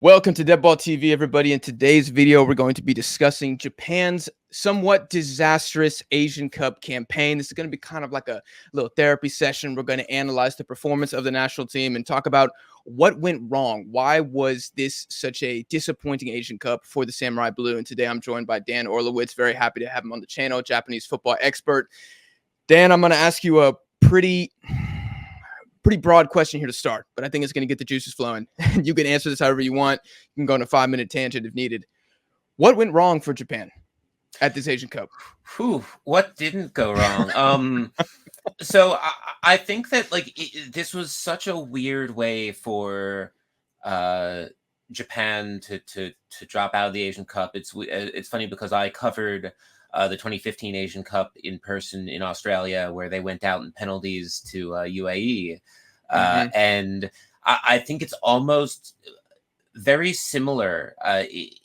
Welcome to Deadball TV, everybody. In today's video, we're going to be discussing Japan's somewhat disastrous Asian Cup campaign. This is going to be kind of like a little therapy session. We're going to analyze the performance of the national team and talk about what went wrong. Why was this such a disappointing Asian Cup for the Samurai Blue? And today I'm joined by Dan Orlowitz. Very happy to have him on the channel, Japanese football expert. Dan, I'm going to ask you a pretty broad question here to start, but I think it's going to get the juices flowing. You can answer this however you want. You can go on a 5-minute tangent if needed. What went wrong for Japan at this Asian Cup? What didn't go wrong? So I think that this was such a weird way for Japan to drop out of the Asian Cup. It's funny because I covered the 2015 Asian Cup in person in Australia, where they went out in penalties to UAE. And I think it's almost very similar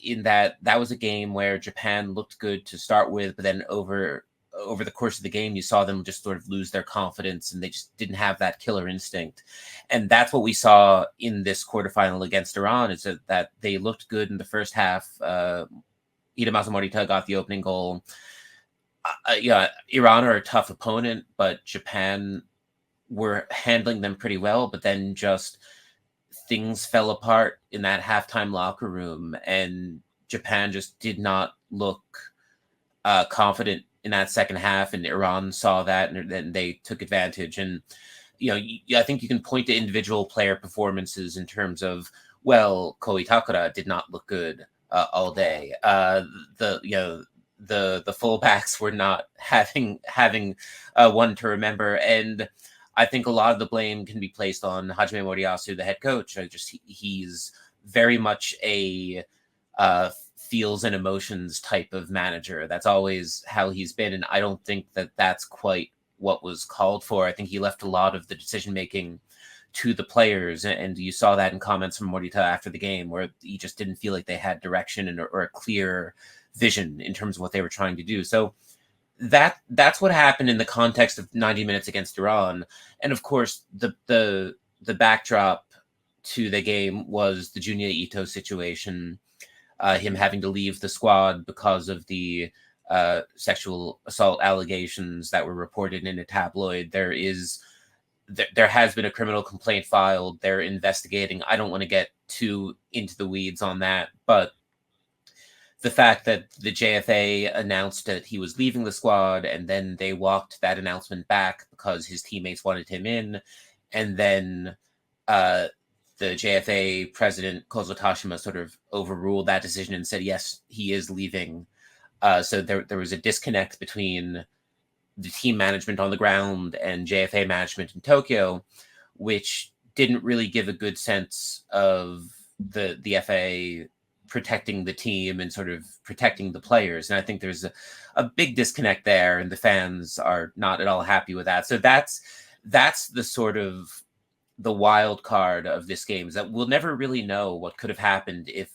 in that was a game where Japan looked good to start with, but then over the course of the game, you saw them just sort of lose their confidence, and they just didn't have that killer instinct. And that's what we saw in this quarterfinal against Iran, is that they looked good in the first half. Hajime Moriyasu got the opening goal. Iran are a tough opponent, but Japan were handling them pretty well. But then just things fell apart in that halftime locker room, and Japan just did not look confident in that second half. And Iran saw that, and then they took advantage. And I think you can point to individual player performances in terms of, well, Ko Itakura did not look good all day. The fullbacks were not having one to remember, and I think a lot of the blame can be placed on Hajime Moriyasu, the head coach. He's very much a feels and emotions type of manager. That's always how he's been, and I don't think that that's quite what was called for. I think he left a lot of the decision making to the players, and you saw that in comments from Morita after the game, where he just didn't feel like they had direction or a clear vision in terms of what they were trying to do. So that's what happened in the context of 90 minutes against Iran. And of course, the backdrop to the game was the Junya Ito situation, him having to leave the squad because of the sexual assault allegations that were reported in a tabloid. There has been a criminal complaint filed. They're investigating. I don't want to get too into the weeds on that, but the fact that the JFA announced that he was leaving the squad, and then they walked that announcement back because his teammates wanted him in, and then the JFA president Kozo Tashima sort of overruled that decision and said, yes, he is leaving. So there was a disconnect between the team management on the ground and JFA management in Tokyo, which didn't really give a good sense of the FA protecting the team and sort of protecting the players. And I think there's a big disconnect there, and the fans are not at all happy with that. So that's the sort of the wild card of this game, is that we'll never really know what could have happened if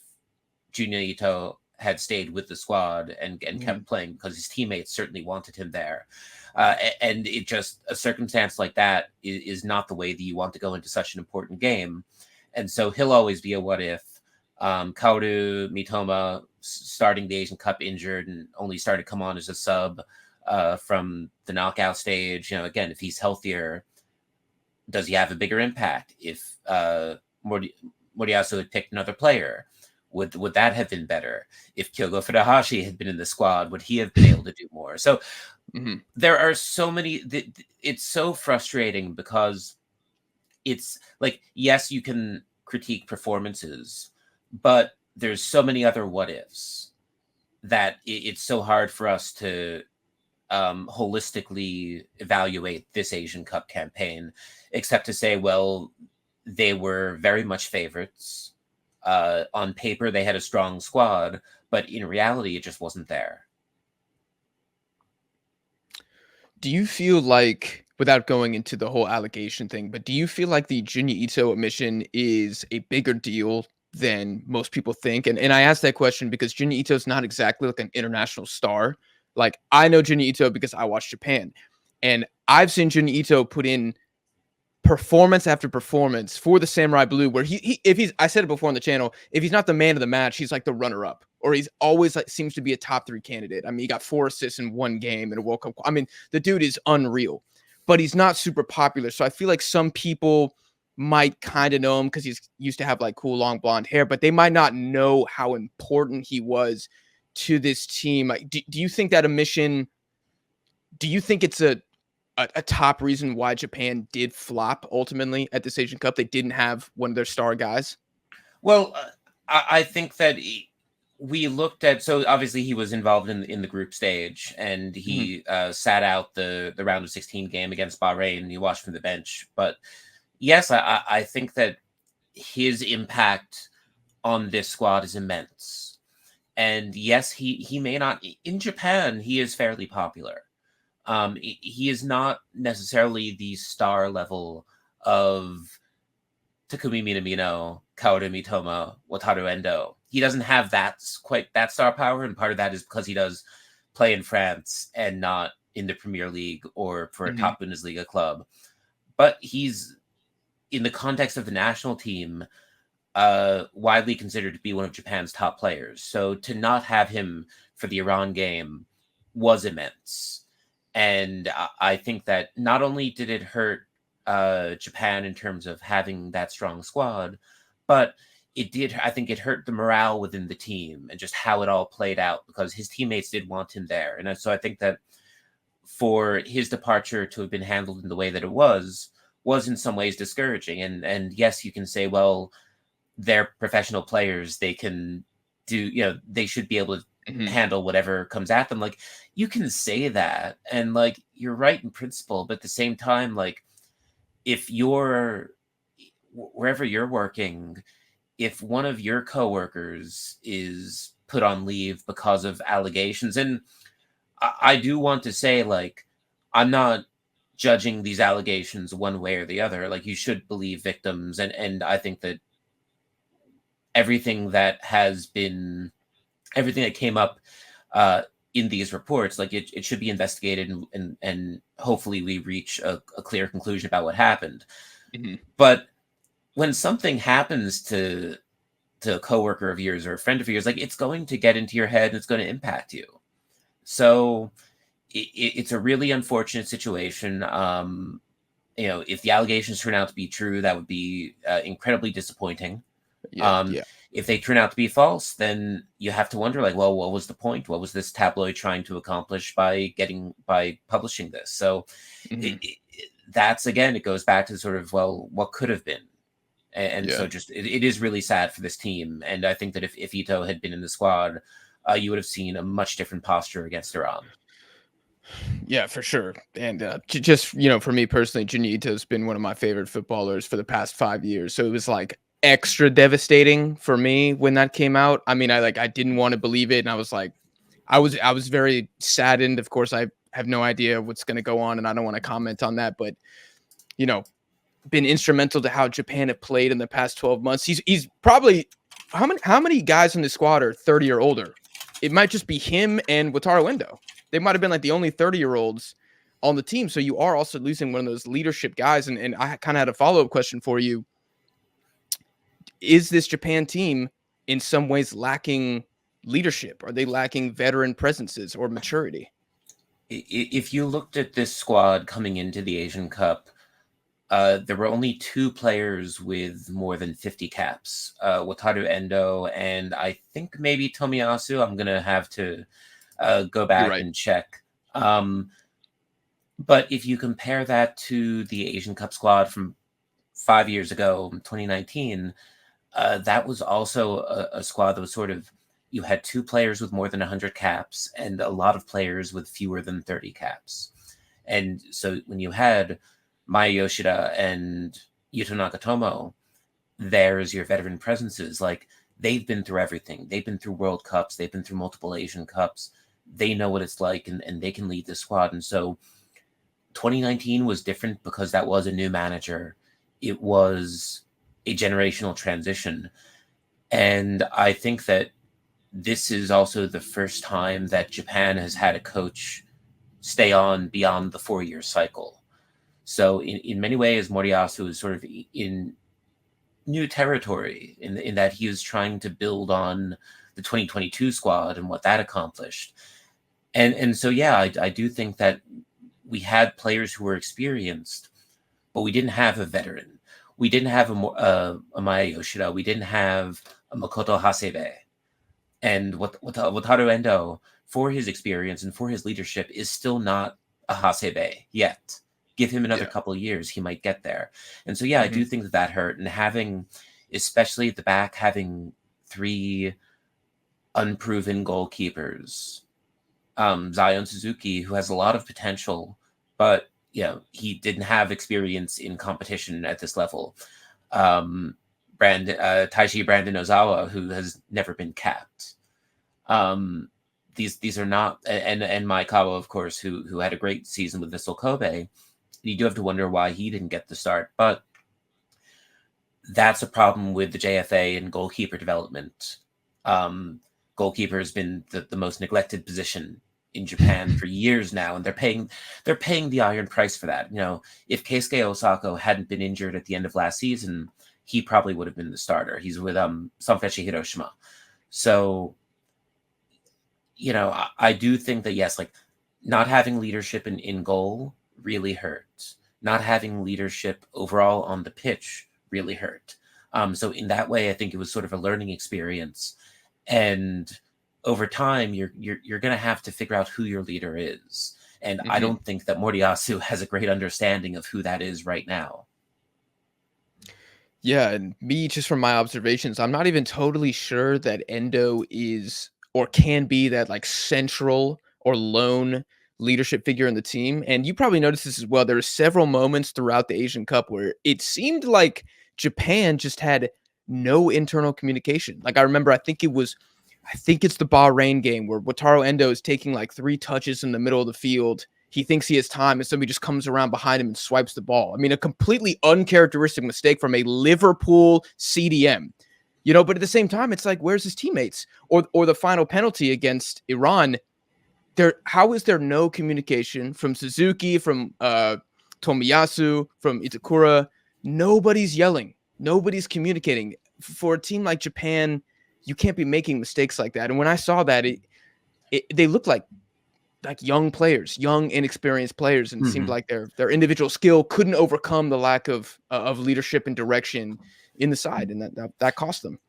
Junya Ito had stayed with the squad and kept playing, because his teammates certainly wanted him there. And it just, a circumstance like that is not the way that you want to go into such an important game. And so he'll always be a what if. Kaoru Mitoma starting the Asian Cup injured and only started to come on as a sub from the knockout stage. Again, if he's healthier, does he have a bigger impact? If Moriyasu had picked another player, would that have been better? If Kyogo Furuhashi had been in the squad, would he have been able to do more? So there are so many. It's so frustrating, because it's like, yes, you can critique performances, but there's so many other what ifs that it's so hard for us to holistically evaluate this Asian Cup campaign, except to say, well, they were very much favorites. On paper, they had a strong squad, but in reality, it just wasn't there. Do you feel like, without going into the whole allegation thing, but do you feel like the Junya Ito omission is a bigger deal than most people think? And I ask that question because Junya Ito is not exactly like an international star. Like, I know Junya Ito because I watch Japan, and I've seen Junya Ito put in performance after performance for the Samurai Blue, where if he's, I said it before on the channel, if he's not the man of the match, he's like the runner up, or he's always like seems to be a top 3 candidate. I mean, he got 4 assists in 1 game in a World Cup. I mean, the dude is unreal, but he's not super popular. So I feel like some people might kind of know him because he's used to have like cool long blonde hair, but they might not know how important he was to this team. Like, do you think that omission? Do you think it's a top reason why Japan did flop ultimately at this Asian Cup? They didn't have one of their star guys. Well, I think that we looked at, so obviously he was involved in the group stage, and he sat out the round of 16 game against Bahrain. He watched from the bench, but yes, I think that his impact on this squad is immense. And yes, he may not, in Japan, he is fairly popular. He is not necessarily the star level of Takumi Minamino, Kaoru Mitoma, Wataru Endo. He doesn't have quite that star power, and part of that is because he does play in France and not in the Premier League or for a top Bundesliga club. But he's, in the context of the national team, widely considered to be one of Japan's top players. So to not have him for the Iran game was immense. And I think that not only did it hurt Japan in terms of having that strong squad, but I think it hurt the morale within the team and just how it all played out, because his teammates did want him there. And so I think that for his departure to have been handled in the way that it was in some ways discouraging. And yes, you can say, well, they're professional players. They can do, they should be able to handle whatever comes at them. Like, you can say that, and like, you're right in principle, but at the same time, like, if you're wherever you're working, if one of your coworkers is put on leave because of allegations, and I do want to say, like, I'm not judging these allegations one way or the other. Like, you should believe victims, and I think that everything that came up in these reports, like, it should be investigated, and hopefully we reach a clear conclusion about what happened. But when something happens to a coworker of yours or a friend of yours, like, it's going to get into your head and it's going to impact you. So it's a really unfortunate situation. If the allegations turn out to be true, that would be incredibly disappointing. If they turn out to be false, then you have to wonder, like, well, what was the point? What was this tabloid trying to accomplish by publishing this? So that's, again, it goes back to sort of, well, what could have been. And so just, it is really sad for this team. And I think that if Ito had been in the squad, you would have seen a much different posture against Iran. Yeah, for sure. And just, for me personally, Junya Ito has been one of my favorite footballers for the past 5 years. So it was like extra devastating for me when that came out. I mean, I didn't want to believe it, and I was like, I was very saddened. Of course, I have no idea what's going to go on, and I don't want to comment on that, but been instrumental to how Japan have played in the past 12 months. He's probably, how many guys in the squad are 30 or older? It might just be him and Wataru Endo. They might have been like the only 30-year-olds on the team. So you are also losing one of those leadership guys. And I kind of had a follow-up question for you. Is this Japan team in some ways lacking leadership? Are they lacking veteran presences or maturity? If you looked at this squad coming into the Asian Cup, there were only 2 players with more than 50 caps, Wataru Endo, and I think maybe Tomiyasu. I'm going to have to go back and check. But if you compare that to the Asian Cup squad from 5 years ago, 2019, that was also a squad that was sort of, you had 2 players with more than 100 caps and a lot of players with fewer than 30 caps. And so when you had Maya Yoshida and Yuto Nagatomo, there's your veteran presences. Like, they've been through everything. They've been through World Cups. They've been through multiple Asian Cups. They know what it's like, and they can lead the squad. And so 2019 was different because that was a new manager. It was a generational transition. And I think that this is also the first time that Japan has had a coach stay on beyond the 4-year cycle. So in many ways, Moriyasu is sort of in new territory in that he was trying to build on the 2022 squad and what that accomplished. And so, yeah, I do think that we had players who were experienced, but we didn't have a veteran. We didn't have a Maya Yoshida. We didn't have a Makoto Hasebe. And Wataru Endo, for his experience and for his leadership, is still not a Hasebe yet. Give him another Yeah. couple of years, he might get there. And so, yeah, I do Mhm. think that hurt. And having, especially at the back, having three unproven goalkeepers, Zion Suzuki, who has a lot of potential, but he didn't have experience in competition at this level. Taishi Brandon Ozawa, who has never been capped. These are not, and Maekawa, of course, who had a great season with Vissel Kobe. You do have to wonder why he didn't get the start, but that's a problem with the JFA and goalkeeper development. Goalkeeper has been the most neglected position in Japan for years now, and they're paying the iron price for that. If Keisuke Osako hadn't been injured at the end of last season, he probably would have been the starter. He's with Sanfrecce Hiroshima. So, I do think that, yes, like, not having leadership in goal really hurt. Not having leadership overall on the pitch really hurt. So in that way, I think it was sort of a learning experience. And over time, you're going to have to figure out who your leader is. And I Mhm. don't think that Moriyasu has a great understanding of who that is right now. Yeah, and me, just from my observations, I'm not even totally sure that Endo is or can be that like central or lone leadership figure in the team. And you probably noticed this as well. There were several moments throughout the Asian Cup where it seemed like Japan just had no internal communication. Like I remember, I think it's the Bahrain game where Wataru Endo is taking like 3 touches in the middle of the field. He thinks he has time, and somebody just comes around behind him and swipes the ball. I mean, a completely uncharacteristic mistake from a Liverpool CDM. But at the same time, it's like, where's his teammates? Or the final penalty against Iran. How is there no communication from Suzuki, from Tomiyasu, from Itakura? Nobody's yelling. Nobody's communicating. For a team like Japan, you can't be making mistakes like that. And when I saw that, they looked like young players, young inexperienced players, and it seemed Mm-hmm. like their individual skill couldn't overcome the lack of leadership and direction in the side, and that cost them.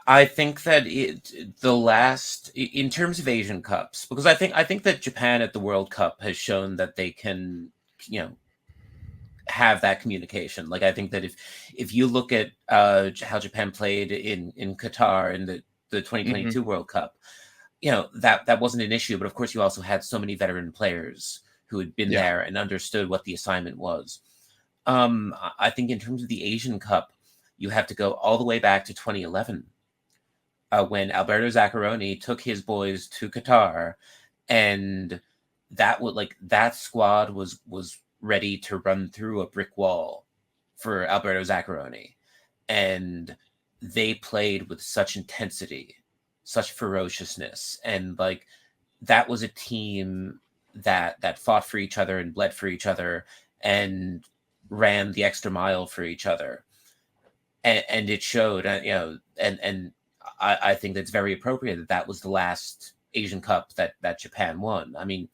I think that in terms of Asian Cups, because I think that Japan at the World Cup has shown that they can, you know, have that communication. Like, I think that if you look at how Japan played in Qatar in the Hmm. 2022 World Cup, that wasn't an issue. But of course, you also had so many veteran players who had been Yeah. there and understood what the assignment was. I think in terms of the Asian Cup, you have to go all the way back to 2011, when Alberto Zaccaroni took his boys to Qatar, and that squad was ready to run through a brick wall for Alberto Zaccaroni, and they played with such intensity, such ferociousness, and like, that was a team that fought for each other and bled for each other and ran the extra mile for each other, and it showed. And I think that's very appropriate that was the last Asian Cup that Japan won. I mean,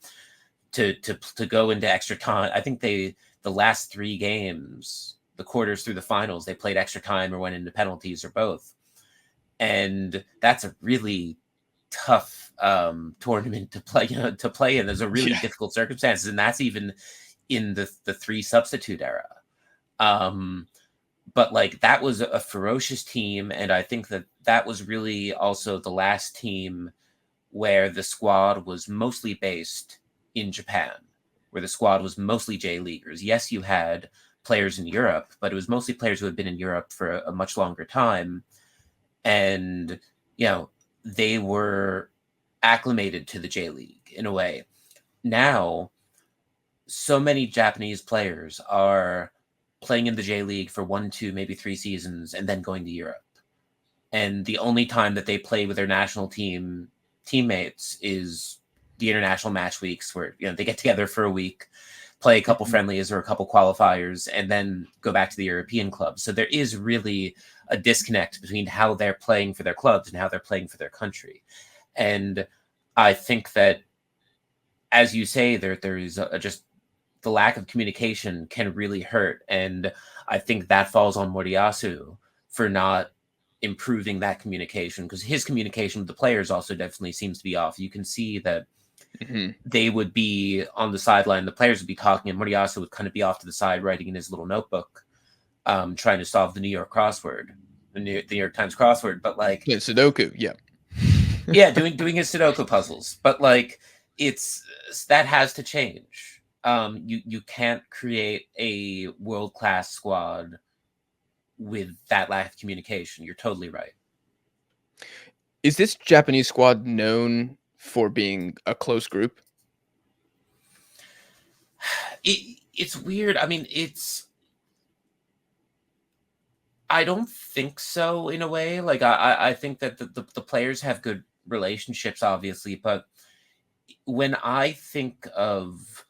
to go into extra time, I think the last three games, the quarters through the finals, they played extra time or went into penalties or both, and that's a really tough tournament to play, in. There's a really Yeah. difficult circumstances, and that's even in the three substitute era. Um, but like, that was a ferocious team, and I think that was really also the last team where the squad was mostly based in Japan, where the squad was mostly J leaguers. Yes, you had players in Europe, but it was mostly players who had been in Europe for a much longer time, and they were acclimated to the J League in a way. Now, so many Japanese players are playing in the J League for 1, 2, maybe 3 seasons and then going to Europe. And the only time that they play with their national teammates is the international match weeks, where they get together for a week. play a couple Mhm. friendlies or a couple qualifiers, and then go back to the European clubs. So there is really a disconnect between how they're playing for their clubs and how they're playing for their country. And I think that, as you say, there's just the lack of communication can really hurt. And I think that falls on Moriyasu for not improving that communication, because his communication with the players also definitely seems to be off. You can see that Mhm. they would be on the sideline, the players would be talking, and Moriyasu would kind of be off to the side writing in his little notebook, trying to solve the New York crossword, the New York Times crossword. But like, Yeah, Sudoku. Yeah. yeah, doing his Sudoku puzzles. But like, it's that has to change. You can't create a world class squad with that lack of communication. You're totally right. Is this Japanese squad known for being a close group? It's weird. I mean, I don't think so in a way. Like I think that the players have good relationships, obviously, but when I think of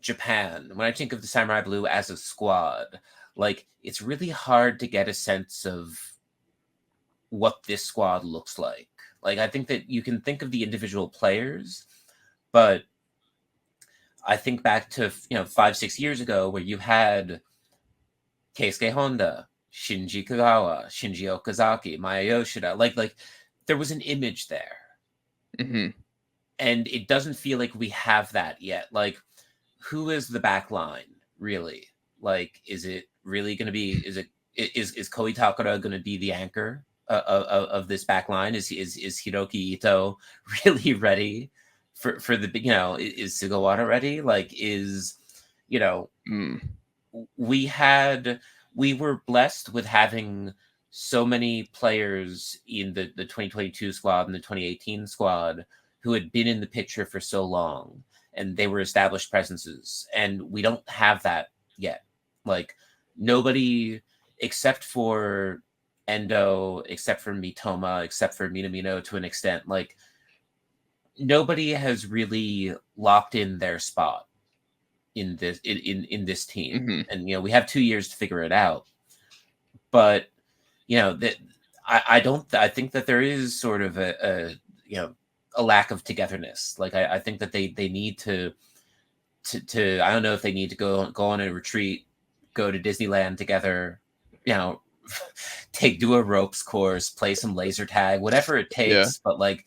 Japan, when I think of the Samurai Blue as a squad, like it's really hard to get a sense of what this squad looks like. Like I think that you can think of the individual players, but I think back to 5-6 years ago where you had Keisuke Honda, Shinji Kagawa, Shinji Okazaki, Maya Yoshida. Like there was an image there. Mhm. And it doesn't feel like we have that yet. Like, who is the back line, really? Like, is it really going to be? Is Koi Takara going to be the anchor of this back line? Is Hiroki Ito really ready for the is Sugawara ready? Like, you know Mm. we were blessed with having so many players in the 2022 squad and the 2018 squad who had been in the picture for so long, and they were established presences, and we don't have that yet. Like, nobody except for Endo, except for Mitoma, except for Minamino to an extent, like nobody has really locked in their spot in this team. Mhm. And we have 2 years to figure it out. But that I think that there is sort of a lack of togetherness. Like I think that they need to I don't know if they need to go on a retreat, go to Disneyland together, you know, do a ropes course, play some laser tag, whatever it Yeah. takes. But like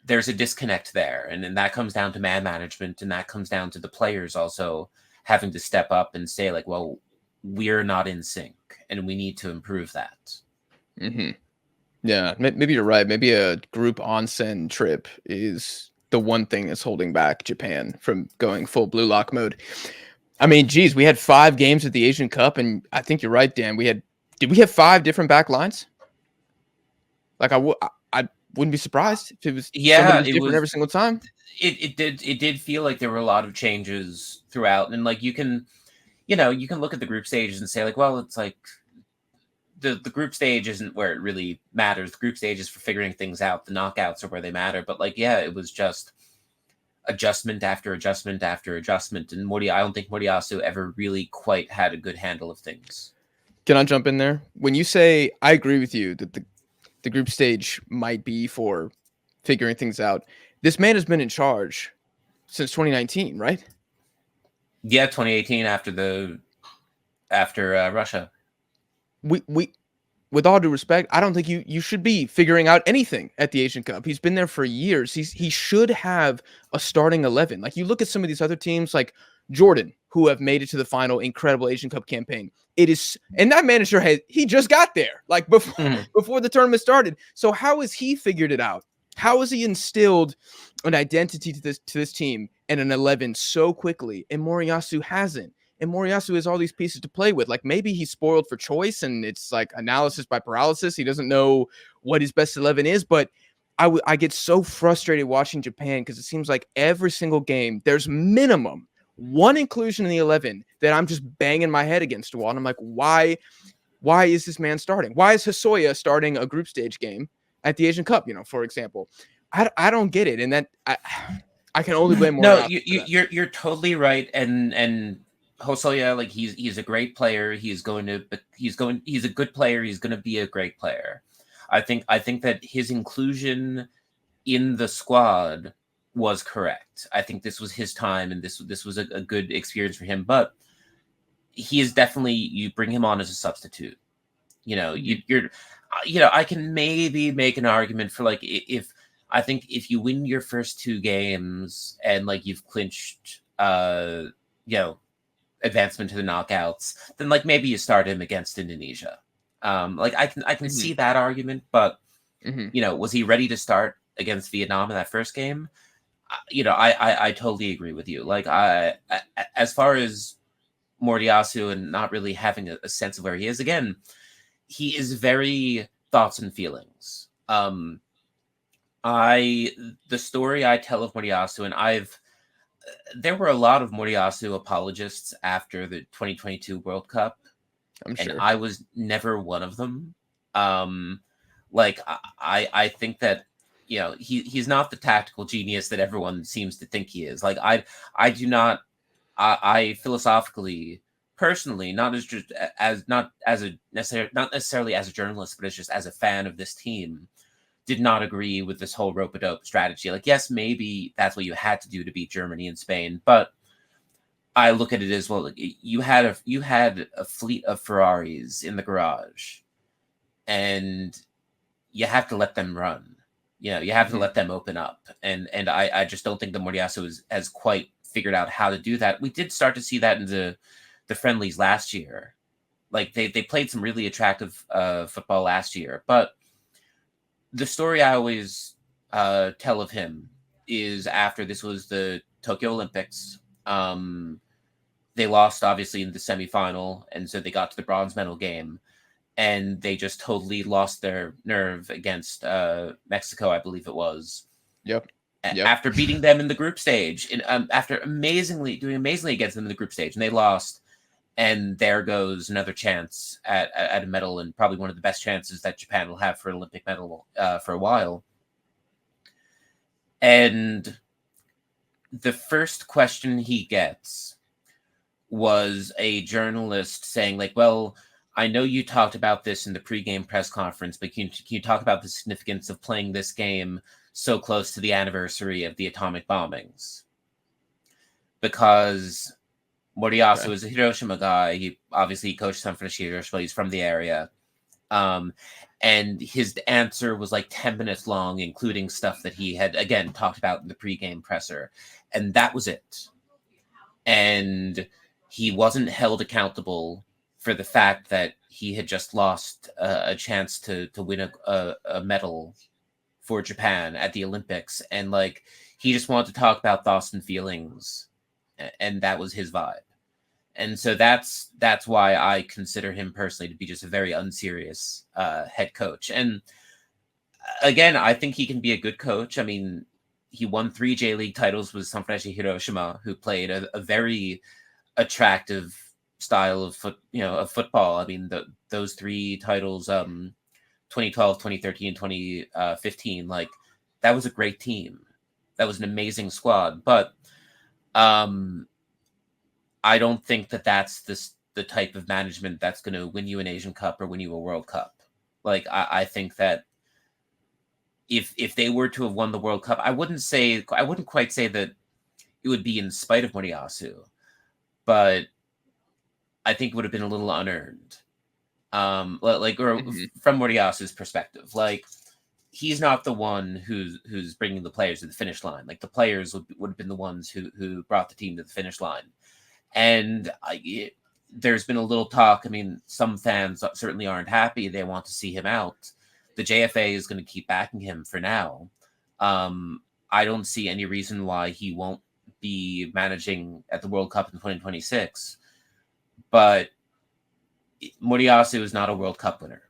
there's a disconnect there, and then that comes down to man management, and that comes down to the players also having to step up and say like, well, we're not in sync, and we need to improve that. Mhm. Yeah, maybe you're right. Maybe a group onsen trip is the one thing that's holding back Japan from going full blue lock mode. I mean, geez, we had 5 games at the Asian Cup, and I think you're right, Dan. Did we have 5 different back lines? Like I wouldn't be surprised if it was somebody Yeah, was different every single time. it did feel like there were a lot of changes throughout, and like you can look at the group stages and say like, well, it's like the group stage isn't where it really matters. The group stage is for figuring things out. The knockouts are where they matter. But like, yeah, it was just adjustment after adjustment after adjustment. And I don't think Moriyasu ever really quite had a good handle of things. Can I jump in there? When you say I agree with you that the group stage might be for figuring things out, this man has been in charge since 2019, right? Yeah, 2018 after Russia. We with all due respect, I don't think you should be figuring out anything at the Asian Cup. He's been there for years. He should have a starting 11. Like you look at some of these other teams like Jordan who have made it to the final incredible Asian Cup campaign. It is and that manager he just got there like before Mhm. before the tournament started. So how has he figured it out? How has he instilled an identity to this team and an 11 so quickly? And Moriyasu hasn't. And Moriyasu has all these pieces to play with. Like maybe he's spoiled for choice and it's like analysis by paralysis. He doesn't know what his best 11 is, but I get so frustrated watching Japan because it seems like every single game there's minimum one inclusion in the 11 that I'm just banging my head against a wall. And I'm like, why is this man starting? Why is Hisoya starting a group stage game at the Asian Cup, for example? I don't get it. And I can only blame No, Moriyasu for that. you're totally right, and Hosoya, like he's a great player. He's a good player. He's going to be a great player. I think that his inclusion in the squad was correct. I think this was his time, and this was a good experience for him. But he is definitely, you bring him on as a substitute. You're I can maybe make an argument for, like, if I think if you win your first two games and like you've clinched you know advancement to the knockouts, then like maybe you start him against Indonesia. Like I can see that argument, but was he ready to start against Vietnam in that first game? I totally agree with you. Like as far as Moriyasu and not really having a sense of where he is, again, he is very thoughts and feelings. The story I tell of Moriyasu, and there were a lot of Moriyasu apologists after the 2022 World Cup, I'm and sure. I was never one of them. Like I think that he's not the tactical genius that everyone seems to think he is. Like I do not. I philosophically, personally, not necessarily as a journalist, but as just as a fan of this team, did not agree with this whole rope-a-dope strategy. Like, yes, maybe that's what you had to do to beat Germany and Spain, but I look at it as, well, like, you had a fleet of Ferraris in the garage, and you have to let them run. You have to let them open up, and I just don't think the Moriyasu has quite figured out how to do that. We did start to see that in the friendlies last year. Like they played some really attractive football last year, but the story I always tell of him is, after this was the Tokyo Olympics, they lost obviously in the semifinal, and so they got to the bronze medal game, and they just totally lost their nerve against Mexico, I believe it was. Yep. After beating them in the group stage, after doing amazingly against them in the group stage, and they lost. And there goes another chance at a medal, and probably one of the best chances that Japan will have for an Olympic medal for a while. And the first question he gets was a journalist saying, like, well, I know you talked about this in the pregame press conference, but can you talk about the significance of playing this game so close to the anniversary of the atomic bombings? Because Moriyasu is a Hiroshima guy. He obviously coached Sanfrecce Hiroshima. He's from the area. And his answer was like 10 minutes long, including stuff that he had, again, talked about in the pregame presser. And that was it. And he wasn't held accountable for the fact that he had just lost a chance to win a medal for Japan at the Olympics. And like, he just wanted to talk about thoughts and feelings. And that was his vibe. And so that's why I consider him personally to be just a very unserious head coach. And again, I think he can be a good coach. I mean, he won 3 J League titles with Sanfrecce Hiroshima, who played a very attractive style of football. I mean, those 3 titles, 2012, 2013, 2015, like, that was a great team. That was an amazing squad. But I don't think that that's the type of management that's going to win you an Asian Cup or win you a World Cup. Like, I think that if they were to have won the World Cup, I wouldn't quite say that it would be in spite of Moriyasu, but I think it would have been a little unearned. From Moriyasu's perspective, like, he's not the one who's bringing the players to the finish line. Like, the players would have been the ones who brought the team to the finish line. And there's been a little talk. I mean, some fans certainly aren't happy. They want to see him out. The JFA is going to keep backing him for now. I don't see any reason why he won't be managing at the World Cup in 2026. But Moriyasu is not a World Cup winner.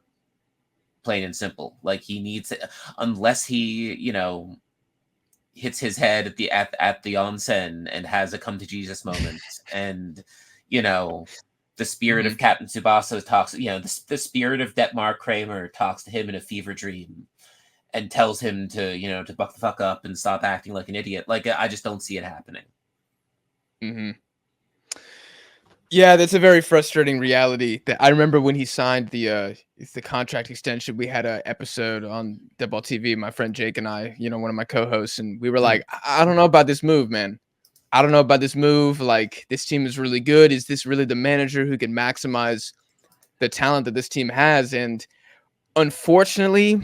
Plain and simple. Like, he needs it, unless he, hits his head at the onsen and has a come to Jesus moment, and the spirit of Captain Tsubasa talks, the spirit of Detmar Kramer talks to him in a fever dream, and tells him to, to buck the fuck up and stop acting like an idiot. Like, I just don't see it happening. Mm-hmm. Yeah, that's a very frustrating reality. That I remember when he signed the contract extension. We had a episode on Deadball TV. My friend Jake and I, one of my co-hosts, and we were like, I don't know about this move, man. I don't know about this move. Like, this team is really good. Is this really the manager who can maximize the talent that this team has? And unfortunately,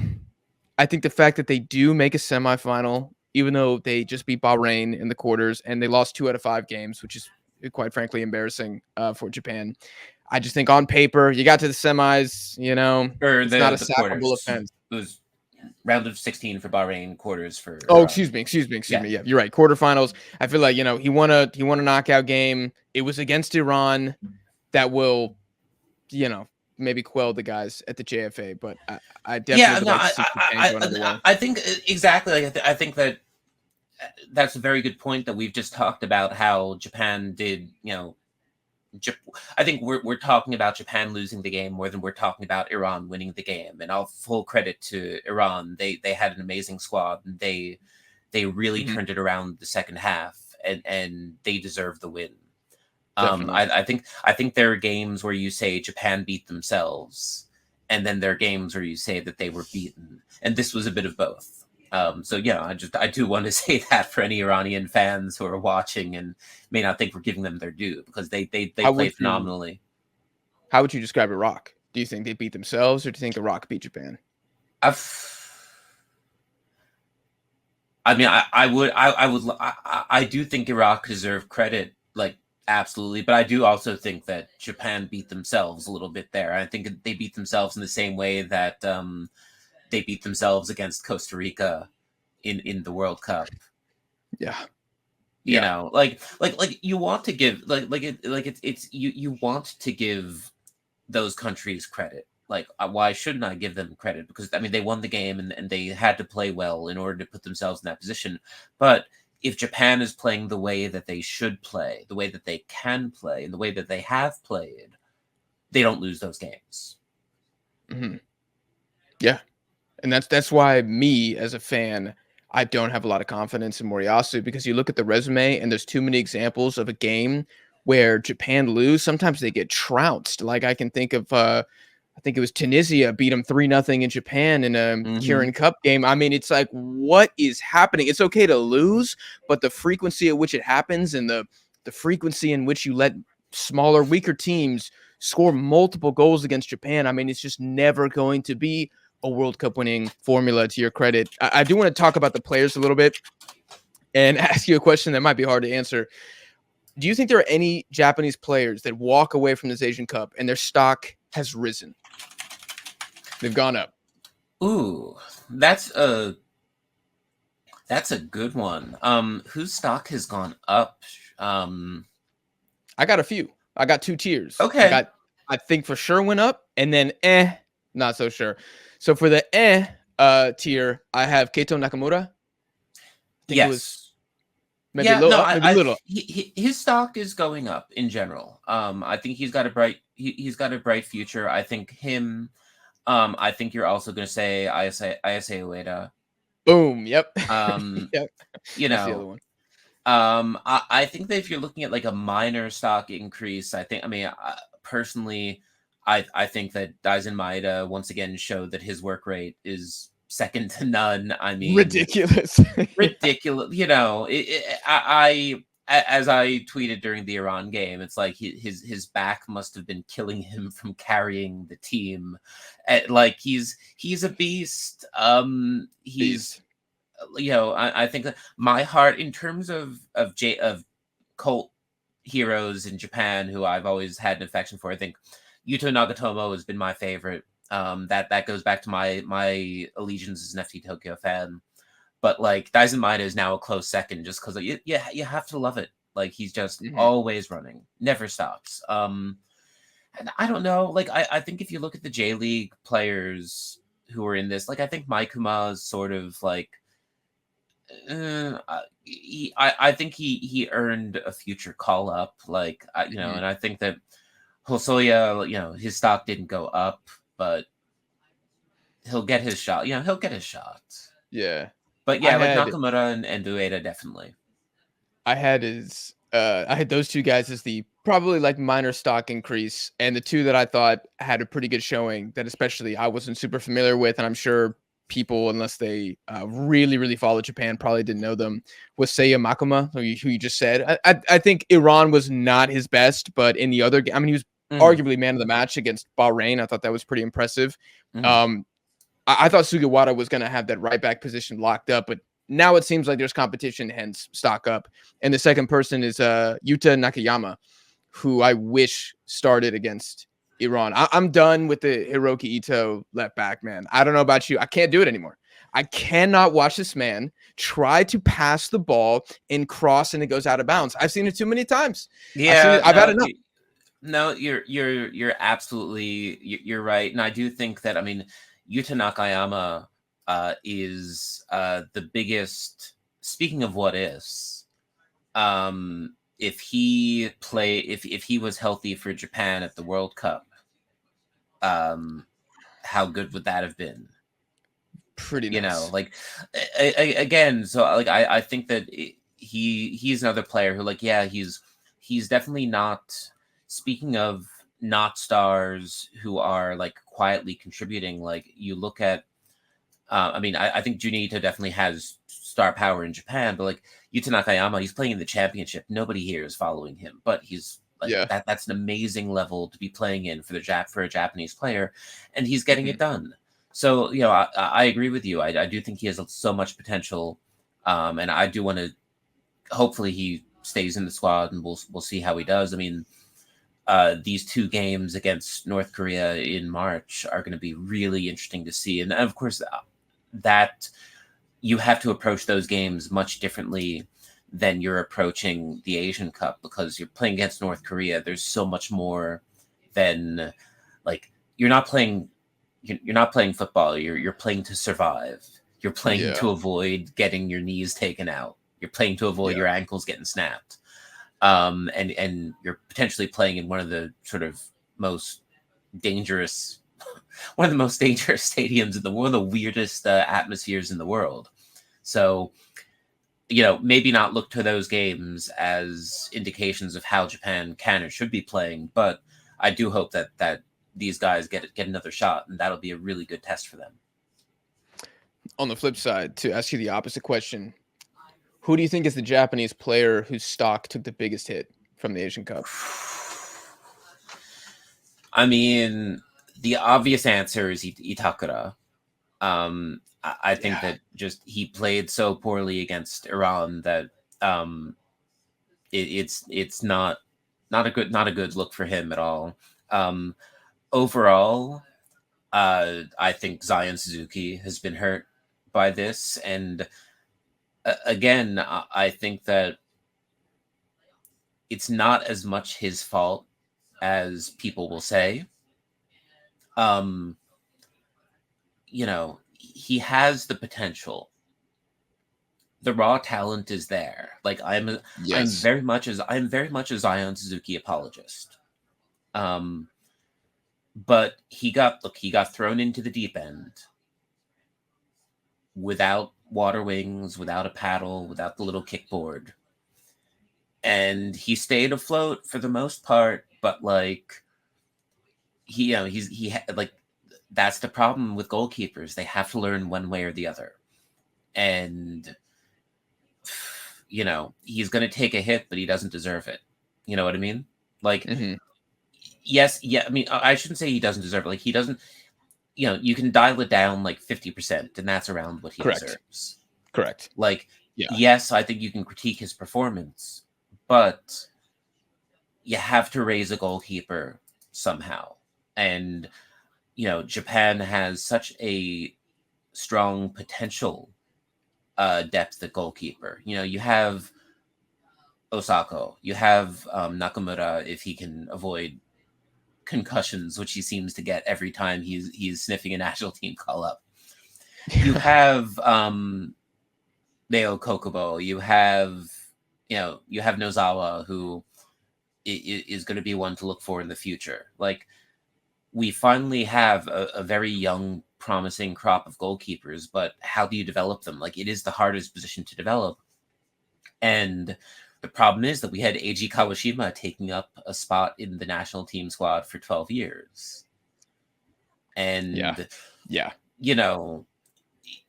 I think the fact that they do make a semifinal, even though they just beat Bahrain in the quarters and they lost 2 out of 5 games, which is quite frankly embarrassing for Japan. I just think on paper, you got to the semis, Or it's not a the sackable quarters. offense. It was round of 16 for Bahrain, quarters for Oh, Iran. excuse me. Yeah. Yeah, you're right. Quarterfinals. I feel like, he won a knockout game. It was against Iran that will, maybe quell the guys at the JFA, but I definitely would like to see Japan go another way. I think exactly. Like, I think that that's a very good point that we've just talked about how Japan did, I think we're talking about Japan losing the game more than we're talking about Iran winning the game. And all full credit to Iran. They had an amazing squad, and they really turned it around the second half, and they deserve the win. I think there are games where you say Japan beat themselves, and then there are games where you say that they were beaten, and this was a bit of both. So yeah, I do want to say that for any Iranian fans who are watching and may not think we're giving them their due, because they played phenomenally. How would you describe Iraq? Do you think they beat themselves, or do you think Iraq beat Japan? I mean, I do think Iraq deserve credit, like, absolutely, but I do also think that Japan beat themselves a little bit there. I think they beat themselves in the same way that they beat themselves against Costa Rica in the World Cup. Yeah. You know, like you want to give it's you want to give those countries credit. Like, why shouldn't I give them credit? Because I mean, they won the game, and they had to play well in order to put themselves in that position. But if Japan is playing the way that they should play, the way that they can play, and the way that they have played, they don't lose those games. Mm-hmm. Yeah. And that's why me as a fan, I don't have a lot of confidence in Moriyasu, because you look at the resume and there's too many examples of a game where Japan lose. Sometimes they get trounced. Like, I can think of I think it was Tunisia beat them 3-0 in Japan in a Kirin Cup game. I mean, it's like, what is happening? It's okay to lose, but the frequency at which it happens, and the frequency in which you let smaller, weaker teams score multiple goals against Japan, I mean, it's just never going to be a World Cup winning formula, to your credit. I do want to talk about the players a little bit and ask you a question that might be hard to answer. Do you think there are any Japanese players that walk away from this Asian Cup and their stock has risen? They've gone up. Ooh, that's a good one. Whose stock has gone up? I got a few. I got 2 tiers. Okay. I think for sure went up, and then not so sure. So for the tier, I have Keito Nakamura. I think it was maybe a little up, maybe a little. His stock is going up in general. I think he's got a bright future. I think him. I think you're also going to say Ayase Ueda. Boom. Yep. Yep. You know, that's the other one. I think that if you're looking at like a minor stock increase, personally, I think that Daisen Maeda once again showed that his work rate is second to none. I mean, ridiculous. Ridiculous. You know, as I tweeted during the Iran game, it's like his back must have been killing him from carrying the team. Like, he's a beast. He's I think that my heart, in terms of cult heroes in Japan who I've always had an affection for, I think Yuto Nagatomo has been my favorite. That goes back to my allegiance as an FT Tokyo fan. But like, Daisen Maeda is now a close second, just because you have to love it. Like, he's just always running, never stops. And I don't know, like, I think if you look at the J League players who are in this, like, I think Maikuma is sort of like, I think he earned a future call up, like, and I think that Hosoya, his stock didn't go up, but he'll get his shot. He'll get his shot. Yeah. But I yeah, like had Nakamura and Ueda definitely. I had those two guys as the probably like minor stock increase, and the two that I thought had a pretty good showing that especially I wasn't super familiar with, and I'm sure people, unless they really follow Japan, probably didn't know them, was Seiya Makoma, who you just said. I think Iran was not his best, but in the other game, I mean, he was Mm, arguably man of the match against Bahrain. I thought that was pretty impressive. mm. Um, I thought Sugawara was going to have that right back position locked up, but now it seems like there's competition, hence stock up. And the second person is Yuta Nakayama, who I wish started against Iran. I'm done with the Hiroki Ito left back, man. I don't know about you. I can't do it anymore. I cannot watch this man try to pass the ball and cross and it goes out of bounds. I've seen it too many times. I've seen Yeah, it. I've had enough. no, you're absolutely you're right, and I do think that, I mean, Yuta Nakayama is the biggest. Speaking of what ifs, if he was healthy for Japan at the World Cup, um, how good would that have been? Pretty nice. Like, again, so like I think that he's another player who, like, yeah, he's definitely not. Speaking of not stars who are like quietly contributing, like you look at, I mean, I think Junya Ito definitely has star power in Japan, but like Yuta Nakayama, he's playing in the championship. Nobody here is following him, but he's like Yeah. that's an amazing level to be playing in for a Japanese player, and he's getting Mhm. it done. So I agree with you. I do think he has so much potential, and I do want to. Hopefully, he stays in the squad, and we'll see how he does. I mean, these two games against North Korea in March are going to be really interesting to see. And of course, that you have to approach those games much differently than you're approaching the Asian Cup, because you're playing against North Korea. There's so much more than, like, you're not playing football. You're playing to survive. You're playing Yeah. to avoid getting your knees taken out. You're playing to avoid Yeah. your ankles getting snapped. And you're potentially playing in one of the sort of most dangerous, one of the most dangerous stadiums in the world, the weirdest atmospheres in the world. So, maybe not look to those games as indications of how Japan can or should be playing, but I do hope that these guys get another shot, and that'll be a really good test for them. On the flip side, to ask you the opposite question, who do you think is the Japanese player whose stock took the biggest hit from the Asian Cup? I mean, the obvious answer is Itakura. I think Yeah. that just he played so poorly against Iran that it's not a good look for him at all. Um, Overall, I think Zion Suzuki has been hurt by this, and again, I think that it's not as much his fault as people will say. Um, he has the potential. The raw talent is there. Like, Yes. I'm very much a Zion Suzuki apologist. Um, but he got thrown into the deep end without water wings, without a paddle, without the little kickboard, and he stayed afloat for the most part. But like, like, that's the problem with goalkeepers. They have to learn one way or the other, and he's going to take a hit, but he doesn't deserve it. You know what I mean? Like, Hmm. yes, yeah. I mean, I shouldn't say he doesn't deserve it. Like, he doesn't. You can dial it down like 50%, and that's around what he Correct. deserves. Correct. Like, Yeah. yes, I think you can critique his performance, but you have to raise a goalkeeper somehow. And Japan has such a strong potential depth at goalkeeper. You have Osako, you have Nakamura, if he can avoid concussions, which he seems to get every time he's sniffing a national team call up. You have Neo Kokobo. You have Nozawa, who is going to be one to look for in the future. Like, we finally have a very young promising crop of goalkeepers, but how do you develop them? Like, it is the hardest position to develop. And the problem is that we had Eiji Kawashima taking up a spot in the national team squad for 12 years. And, Yeah. you know,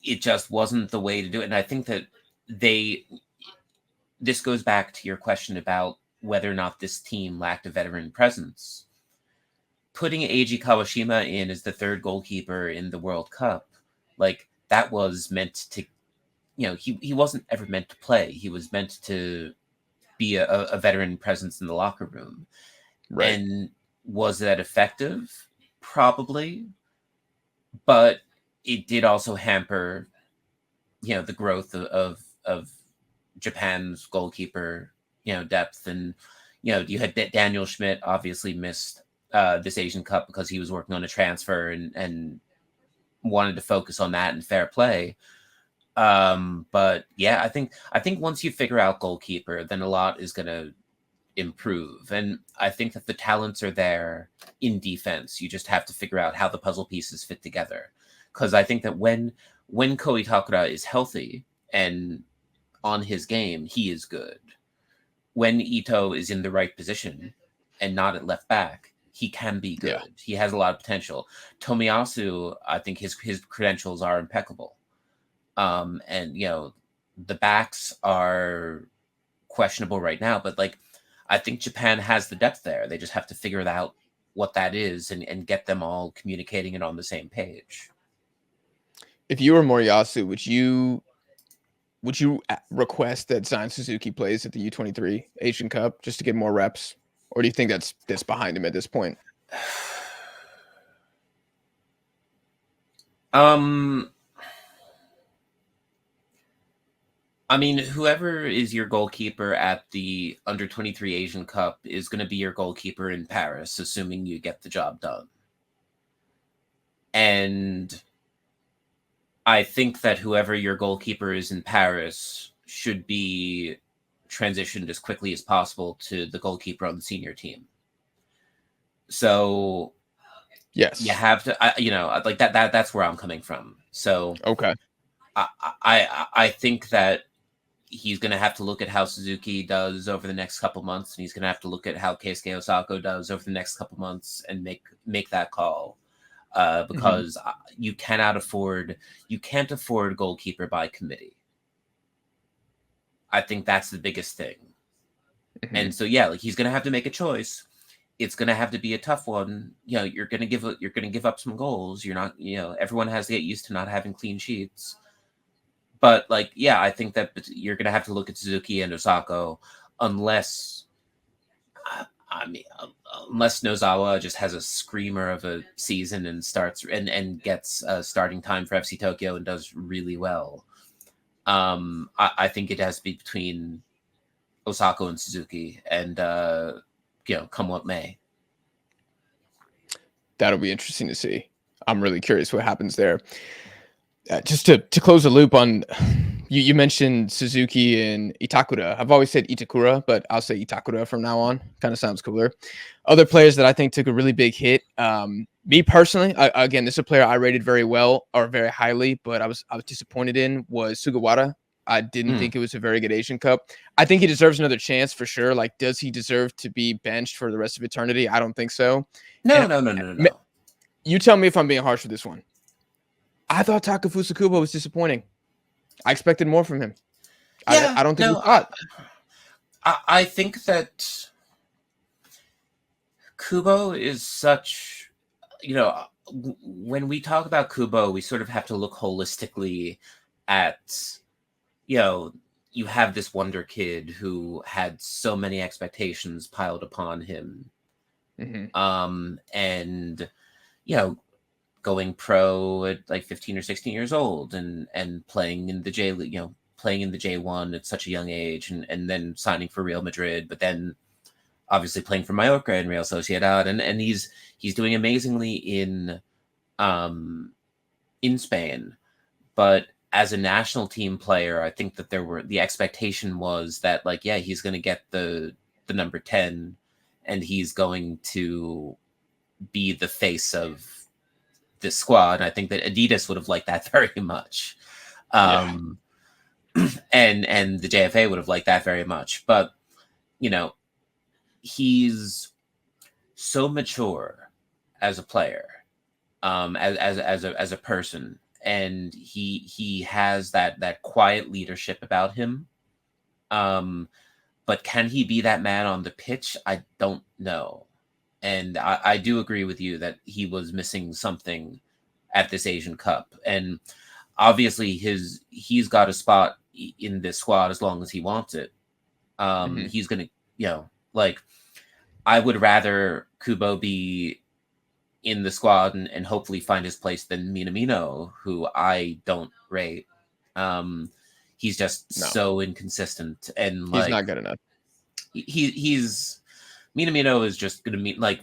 it just wasn't the way to do it. And I think that this goes back to your question about whether or not this team lacked a veteran presence. Putting Eiji Kawashima in as the third goalkeeper in the World Cup, like, that was meant to, he wasn't ever meant to play. He was meant to be a veteran presence in the locker room. Right. And was that effective? Probably. But it did also hamper, the growth of Japan's goalkeeper, depth. And, you had Daniel Schmidt obviously missed this Asian Cup because he was working on a transfer and wanted to focus on that and fair play. But yeah, I think once you figure out goalkeeper, then a lot is going to improve. And I think that the talents are there in defense. You just have to figure out how the puzzle pieces fit together. Because I think that when Ko Itakura is healthy and on his game, he is good. When Ito is in the right position and not at left back, he can be good. Yeah. He has a lot of potential. Tomiyasu, I think his credentials are impeccable. And the backs are questionable right now, but like, I think Japan has the depth there. They just have to figure out what that is and get them all communicating and on the same page. If you were Moriyasu, would you request that Zion Suzuki plays at the U23 Asian Cup just to get more reps, or do you think that's behind him at this point? I mean, whoever is your goalkeeper at the Under-23 Asian Cup is going to be your goalkeeper in Paris, assuming you get the job done. And I think that whoever your goalkeeper is in Paris should be transitioned as quickly as possible to the goalkeeper on the senior team. So, yes, you have to, like that. That's where I'm coming from. So, okay, I think that he's going to have to look at how Suzuki does over the next couple months, and he's going to have to look at how Keisuke Osako does over the next couple months and make that call. Because you can't afford goalkeeper by committee. I think that's the biggest thing. And so, yeah, like, he's going to have to make a choice. It's going to have to be a tough one. You're going to give up some goals. You're not, everyone has to get used to not having clean sheets. But, like, yeah, I think that you're going to have to look at Suzuki and Osako unless Nozawa just has a screamer of a season and starts and gets starting time for FC Tokyo and does really well. I think it has to be between Osako and Suzuki, and come what may. That'll be interesting to see. I'm really curious what happens there. Just to close the loop on, you mentioned Suzuki and Itakura. I've always said Itakura, but I'll say Itakura from now on. Kind of sounds cooler. Other players that I think took a really big hit. Me personally, again, this is a player I rated very well or very highly, but I was disappointed in was Sugawara. I didn't think it was a very good Asian Cup. I think he deserves another chance for sure. Like, does he deserve to be benched for the rest of eternity? I don't think so. No. You tell me if I'm being harsh with this one. I thought Takefusa Kubo was disappointing. I expected more from him. Yeah, I don't think we thought. I think that Kubo is such, when we talk about Kubo, we sort of have to look holistically at, you have this wonder kid who had so many expectations piled upon him. And, going pro at like 15 or 16 years old and playing in the J League, playing in the J1 at such a young age, and then signing for Real Madrid, but then obviously playing for Mallorca and Real Sociedad, and he's doing amazingly in Spain. But as a national team player, I think that the expectation was that, like, yeah, he's going to get the number 10 and he's going to be the face of this squad. I think that Adidas would have liked that very much. Yeah. And the JFA would have liked that very much. But, you know, he's so mature as a player, as a person, and he has that quiet leadership about him. But can he be that man on the pitch? I don't know. And I do agree with you that he was missing something at this Asian Cup. And obviously he's got a spot in this squad as long as he wants it. Mhm. He's gonna, like, I would rather Kubo be in the squad and hopefully find his place than Minamino, who I don't rate. He's just No, so inconsistent, and he's like not good enough. he's Minamino is just gonna mean like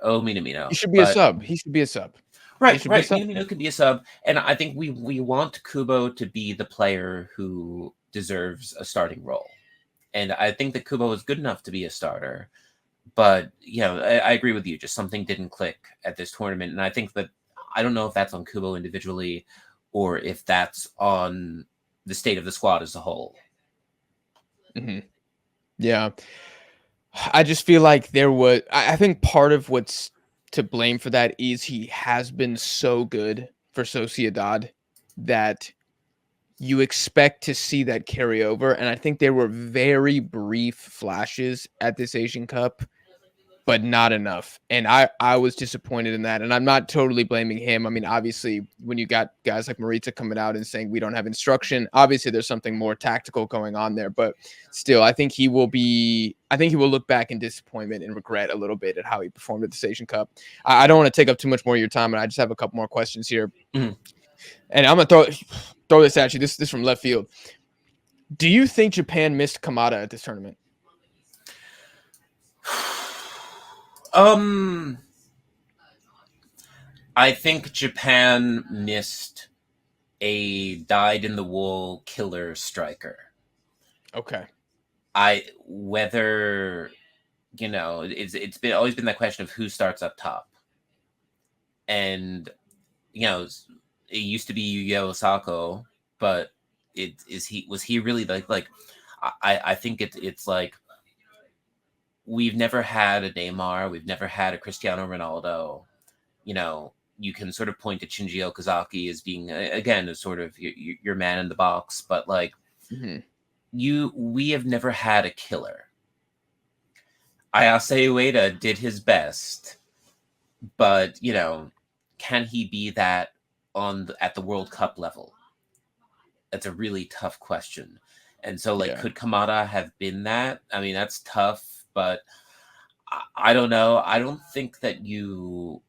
oh He Minamino, should be a but sub. He should be a sub. He right, should be a right. sub. Minamino could be a sub, and I think we want Kubo to be the player who deserves a starting role, and I think that Kubo is good enough to be a starter. But I agree with you. Just something didn't click at this tournament, and I think that I don't know if that's on Kubo individually, or if that's on the state of the squad as a whole. Mhm. Yeah. I just feel like there was I think part of what's to blame for that is he has been so good for Sociedad that you expect to see that carry over, and I think there were very brief flashes at this Asian Cup, but not enough, and I was disappointed in that, and I'm not totally blaming him. I mean, obviously, when you got guys like Maritza coming out and saying we don't have instruction, obviously there's something more tactical going on there, but still, I think he will look back in disappointment and regret a little bit at how he performed at the Asian Cup. I don't want to take up too much more of your time, and I just have a couple more questions here, Mhm. and I'm gonna throw this at you. This from left field. Do you think Japan missed Kamada at this tournament? Um, I think Japan missed a dyed-in-the-wool killer striker. Okay. Whether it's been always been that question of who starts up top, and it used to be Yuya Osako, but was he really like I think it's like we've never had a Neymar, we've never had a Cristiano Ronaldo. You can sort of point to Shinji Okazaki as being again a sort of your man in the box, but like Mhm. we have never had a killer. Ayase Ueda did his best, but can he be that at the World Cup level? That's a really tough question. And so, like, Yeah. could Kamada have been that? I mean, that's tough, but I don't know. I don't think that you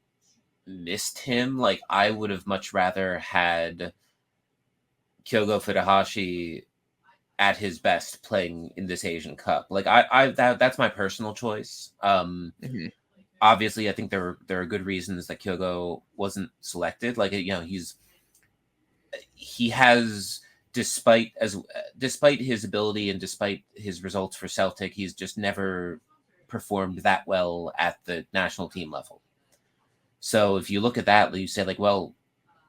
missed him. Like, I would have much rather had Kyogo Furuhashi at his best playing in this Asian Cup. Like, that's my personal choice. Mhm. Obviously, I think there are good reasons that Kyogo wasn't selected. Like, he has, despite his ability and despite his results for Celtic, he's just never performed that well at the national team level. So if you look at that, you say like, well,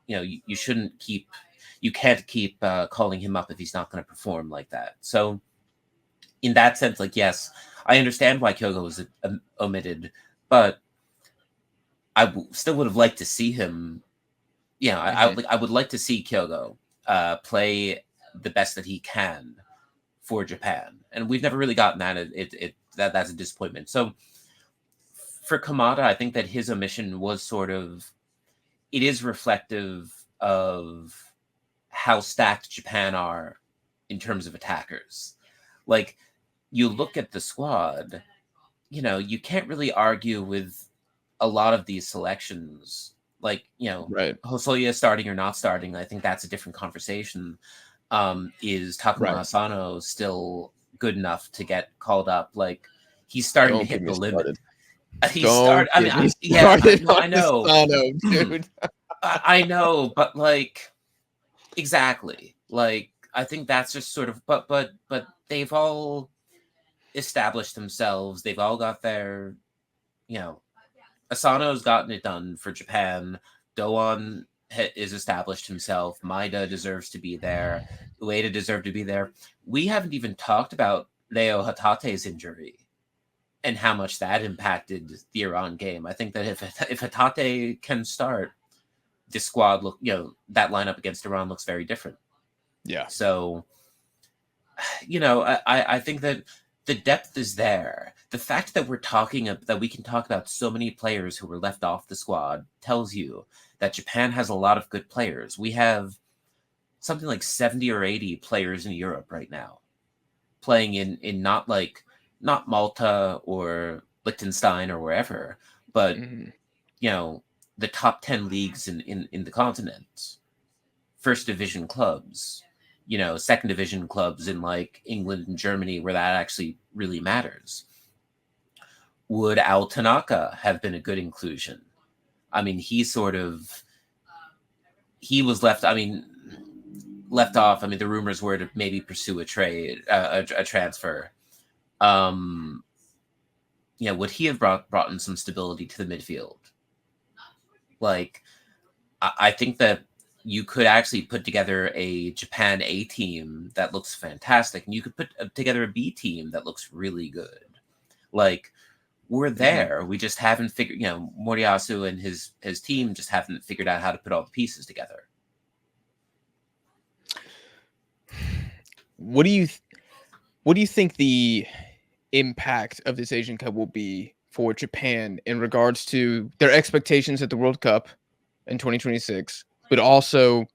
you can't keep calling him up if he's not going to perform like that. So in that sense, like, yes, I understand why Kyogo was omitted, but still would have liked to see him. Mhm. I would like to see Kyogo play the best that he can for Japan, and we've never really gotten that. That's a disappointment. So for Kamada, I think that his omission was it is reflective of how stacked Japan are in terms of attackers. Like, you look at the squad, you can't really argue with a lot of these selections. Like, Right. Hosoya starting or not starting, I think that's a different conversation. Is Takuma Right. Asano still good enough to get called up? Like, he's starting to Don't get hit me the limit. started. He's Don't I mean, get me yeah, started no, on I know. Asano, dude. I know, but like, exactly. Like, I think that's just sort of, but they've all established themselves. They've all got their, you know, Asano's gotten it done for Japan. Doan is established himself. Maeda deserves to be there. Ueda deserved to be there. We haven't even talked about Leo Hatate's injury and how much that impacted the Iran game. I think that if Hatate can start, this squad that lineup against Iran looks very different. Yeah. So, I think that the depth is there. The fact that we can talk about so many players who were left off the squad tells you that Japan has a lot of good players. We have something like 70 or 80 players in Europe right now playing in not Malta or Liechtenstein or wherever, but the top 10 leagues in the continent, first division clubs, second division clubs in like England and Germany, where that actually really matters. Would Al Tanaka have been a good inclusion? I mean, he was left off. I mean, the rumors were to maybe pursue a transfer. Would he have brought in some stability to the midfield? Like, I think that you could actually put together a Japan A team that looks fantastic, and you could put together a B team that looks really good. Like, we're there. We just haven't figured, Moriyasu and his team just haven't figured out how to put all the pieces together. What do you think the impact of this Asian Cup will be for Japan in regards to their expectations at the World Cup in 2026, but also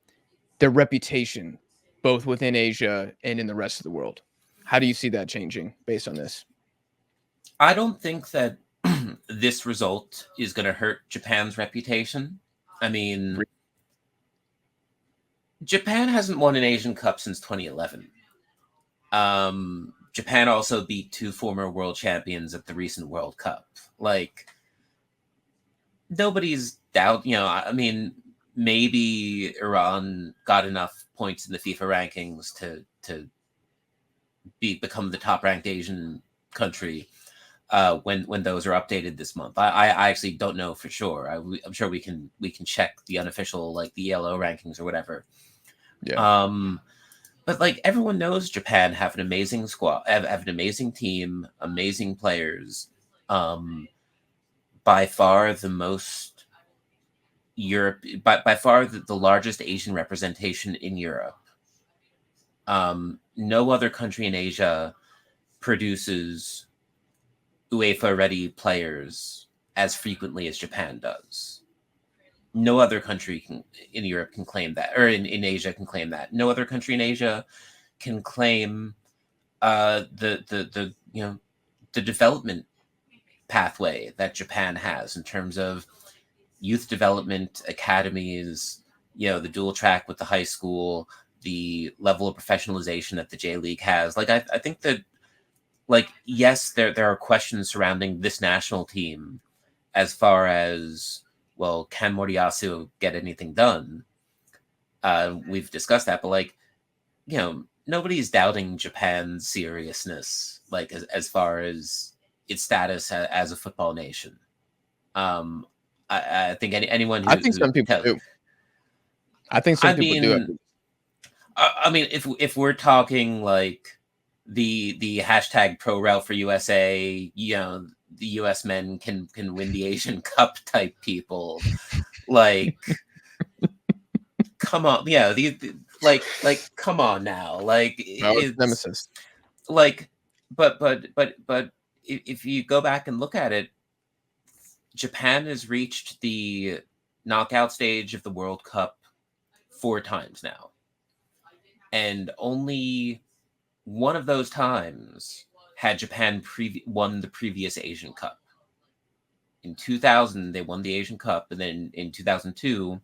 their reputation both within Asia and in the rest of the world? How do you see that changing based on this? I don't think that this result is going to hurt Japan's reputation. I mean, Japan hasn't won an Asian Cup since 2011. Japan also beat 2 former world champions at the recent World Cup. Like, nobody's doubt, I mean, maybe Iran got enough points in the FIFA rankings to become the top ranked Asian country when those are updated this month. I actually don't know for sure. I'm sure we can check the unofficial, like the ELO rankings or whatever. Yeah. But like, everyone knows Japan have an amazing squad, have an amazing team, amazing players. By far the most by far the largest Asian representation in Europe. No other country in Asia produces UEFA ready players as frequently as Japan does. No other country in Europe can claim that, or in Asia can claim that. No other country in Asia can claim the development pathway that Japan has in terms of youth development academies, the dual track with the high school, the level of professionalization that the J League has. Like, I think that, like, yes, there are questions surrounding this national team as far as, well, can Moriyasu get anything done? We've discussed that, but like, nobody's doubting Japan's seriousness, like as far as its status as a football nation. I think anyone who I think some people do. I think some people do. I mean, if we're talking like the hashtag pro route for USA, the US men can win the Asian Cup type people, like, come on, like come on now, like, it's nemesis. Like, but if you go back and look at it, Japan has reached the knockout stage of the World Cup 4 times now, and only one of those times had Japan won the previous Asian Cup. In 2000, they won the Asian Cup, and then in 2002,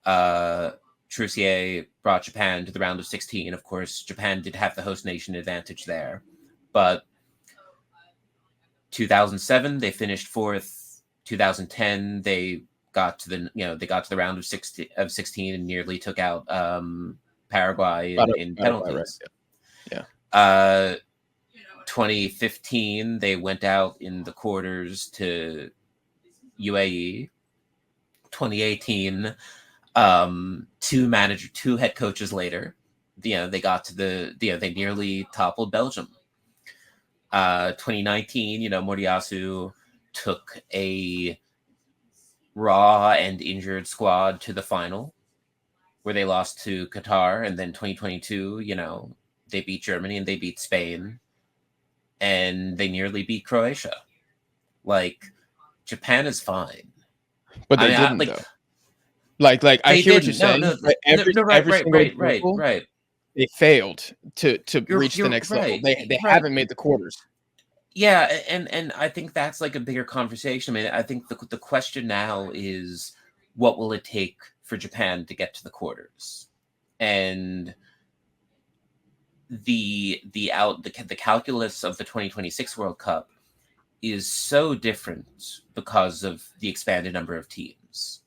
Trussier brought Japan to the round of 16. Of course, Japan did have the host nation advantage there, but 2007 they finished 4th. 2010 they got to the round of 16 and nearly took out Paraguay in penalties. Right? Yeah. 2015 they went out in the quarters to UAE. 2018, two head coaches later, they got to they nearly toppled Belgium. 2019, Moriyasu took a raw and injured squad to the final, where they lost to Qatar, and then 2022, they beat Germany and they beat Spain, and they nearly beat Croatia. Like, Japan is fine, but I they mean, didn't though. Like I they hear what you're didn't. No, saying, no, but every no. Right, every right, single right, right, example, right. they failed to reach the You're next level. right, They right. haven't made the quarters. Yeah, and I think that's like a bigger conversation. I mean, I think the question now is, what will it take for Japan to get to the quarters? And the calculus of the 2026 World Cup is so different because of the expanded number of teams.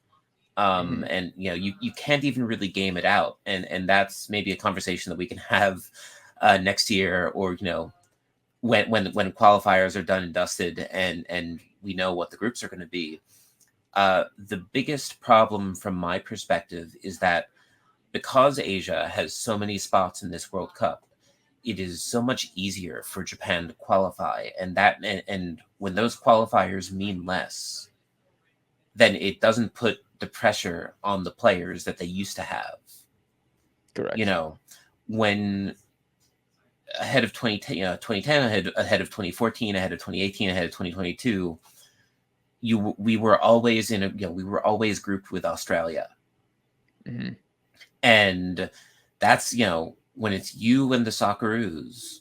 Mhm. And you can't even really game it out, and that's maybe a conversation that we can have next year, or when qualifiers are done and dusted, and we know what the groups are going to be. The biggest problem from my perspective is that because Asia has so many spots in this World Cup, it is so much easier for Japan to qualify, and when those qualifiers mean less, then it doesn't put the pressure on the players that they used to have. Correct. When ahead of 2010, 2010, ahead of 2014, ahead of 2018, ahead of 2022, we were always we were always grouped with Australia. Mm-hmm. And that's, when it's you and the Socceroos,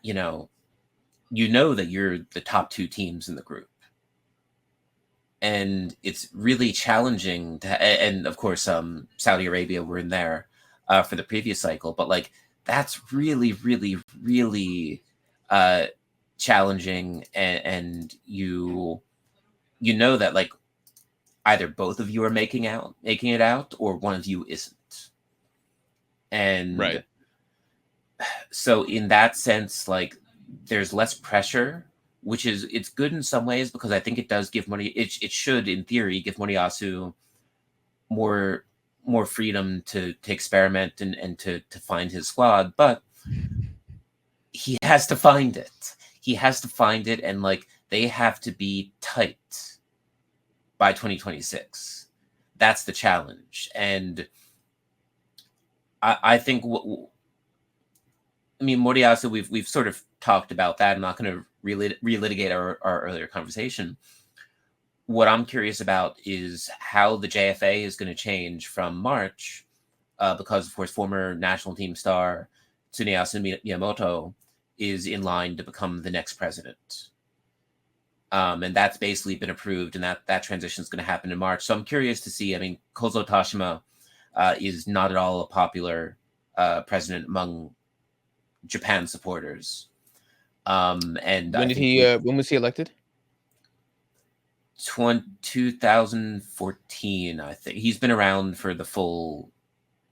you know that you're the top two teams in the group. And it's really challenging and of course, Saudi Arabia were in there for the previous cycle, but like, that's really, really, really challenging. And that, like, either both of you are making it out, or one of you isn't. And Right. so in that sense, like, there's less pressure, which it's good in some ways, because I think it does give it should, in theory, give Moriyasu more freedom to experiment and to find his squad. But he has to find it. And like, they have to be tight by 2026. That's the challenge. And I think Moriyasu, we've sort of talked about that. I'm not going to relitigate our earlier conversation. What I'm curious about is how the JFA is going to change from March, because, of course, former national team star Tsuneyasu Miyamoto is in line to become the next president. And that's basically been approved, and that transition is going to happen in March. So I'm curious to see. I mean, Kozo Tashima is not at all a popular president among Japan supporters. And When I did think he? When was he elected? 2014. I think he's been around for the full